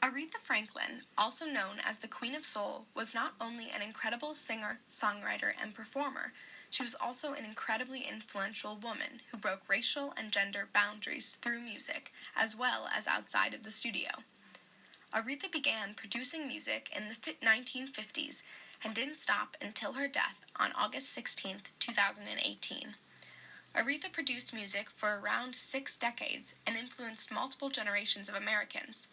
Aretha Franklin, also known as the Queen of Soul, was not only an incredible singer, songwriter, and performer, she was also an incredibly influential woman who broke racial and gender boundaries through music, as well as outside of the studio. Aretha began producing music in the 1950s and didn't stop until her death on August 16, 2018. Aretha produced music for around 6 decades and influenced multiple generations of Americans.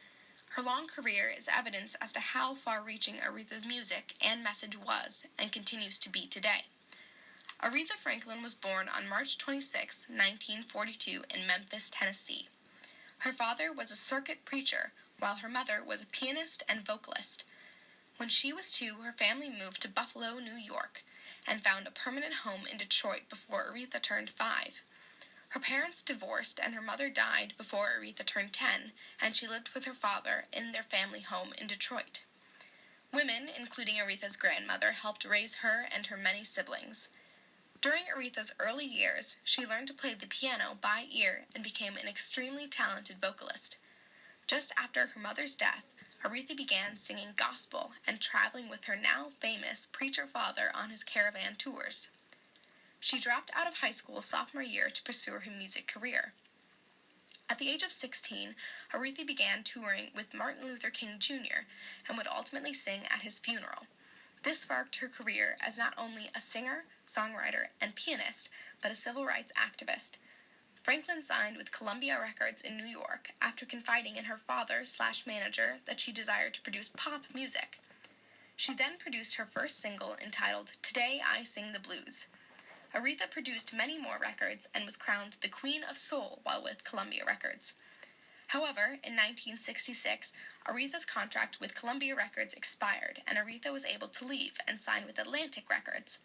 Her long career is evidence as to how far-reaching Aretha's music and message was and continues to be today. Aretha Franklin was born on March 26, 1942 in Memphis, Tennessee. Her father was a circuit preacher, while her mother was a pianist and vocalist. When she was 2, her family moved to Buffalo, New York, and found a permanent home in Detroit before Aretha turned 5. Her parents divorced and her mother died before Aretha turned 10, and she lived with her father in their family home in Detroit. Women, including Aretha's grandmother, helped raise her and her many siblings. During Aretha's early years, she learned to play the piano by ear and became an extremely talented vocalist. Just after her mother's death, Aretha began singing gospel and traveling with her now famous preacher father on his caravan tours. She dropped out of high school sophomore year to pursue her music career. At the age of 16, Aretha began touring with Martin Luther King Jr. and would ultimately sing at his funeral. This sparked her career as not only a singer, songwriter, and pianist, but a civil rights activist. Franklin signed with Columbia Records in New York after confiding in her father/manager that she desired to produce pop music. She then produced her first single entitled Today I Sing the Blues. Aretha produced many more records and was crowned the Queen of Soul while with Columbia Records. However, in 1966, Aretha's contract with Columbia Records expired and Aretha was able to leave and sign with Atlantic Records.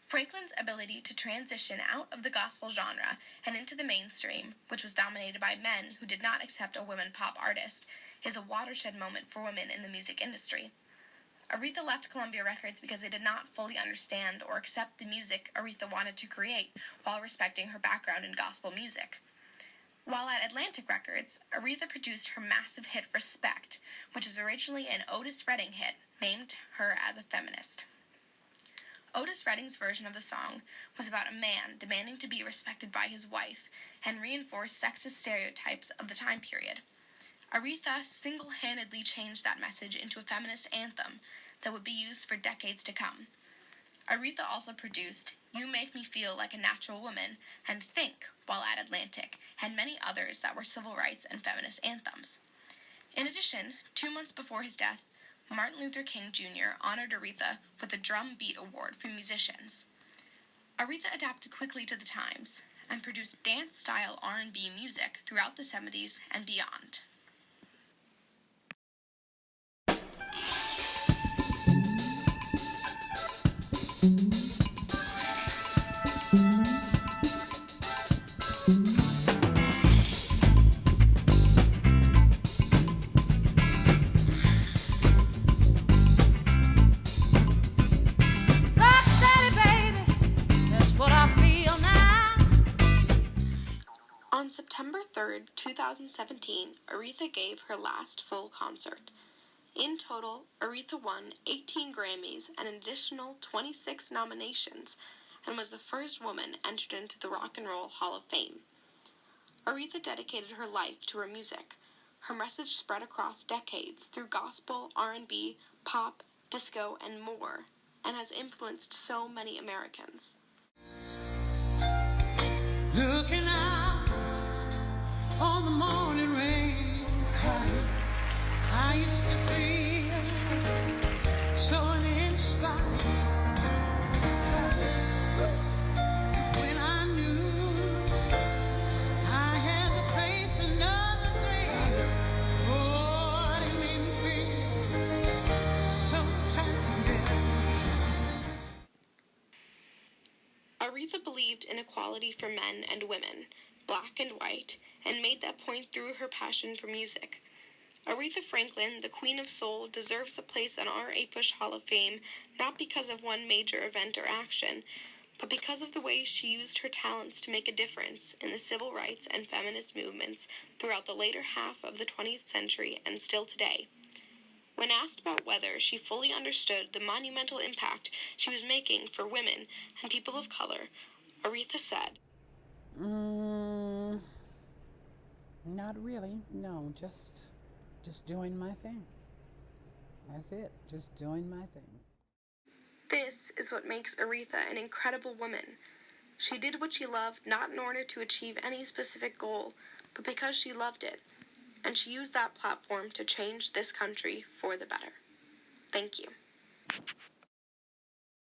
Franklin's ability to transition out of the gospel genre and into the mainstream, which was dominated by men who did not accept a women pop artist, is a watershed moment for women in the music industry. Aretha left Columbia Records because they did not fully understand or accept the music Aretha wanted to create while respecting her background in gospel music. While at Atlantic Records, Aretha produced her massive hit Respect, which is originally an Otis Redding hit, named her as a feminist. Otis Redding's version of the song was about a man demanding to be respected by his wife and reinforced sexist stereotypes of the time period. Aretha single-handedly changed that message into a feminist anthem that would be used for decades to come. Aretha also produced You Make Me Feel Like a Natural Woman and Think while at Atlantic, and many others that were civil rights and feminist anthems. In addition, 2 months before his death, Martin Luther King Jr. honored Aretha with the Drum Beat Award for musicians. Aretha adapted quickly to the times and produced dance-style R&B music throughout the 70s and beyond. On September 3, 2017, Aretha gave her last full concert. In total, Aretha won 18 Grammys and an additional 26 nominations, and was the first woman entered into the Rock and Roll Hall of Fame. Aretha dedicated her life to her music. Her message spread across decades through gospel, R&B, pop, disco, and more, and has influenced so many Americans. Looking out on the morning rain, I used to feel so uninspired when I knew I had to face another day. Oh, it made me feel so tired. Aretha believed in equality for men and women, black and white, and made that point through her passion for music. Aretha Franklin, the Queen of Soul, deserves a place in our APUSH Hall of Fame not because of one major event or action, but because of the way she used her talents to make a difference in the civil rights and feminist movements throughout the later half of the 20th century and still today. When asked about whether she fully understood the monumental impact she was making for women and people of color, Aretha said, Not really. No, just doing my thing. That's it. Just doing my thing. "This is what makes Aretha an incredible woman. She did what she loved not in order to achieve any specific goal, but because she loved it, and she used that platform to change this country for the better. Thank you."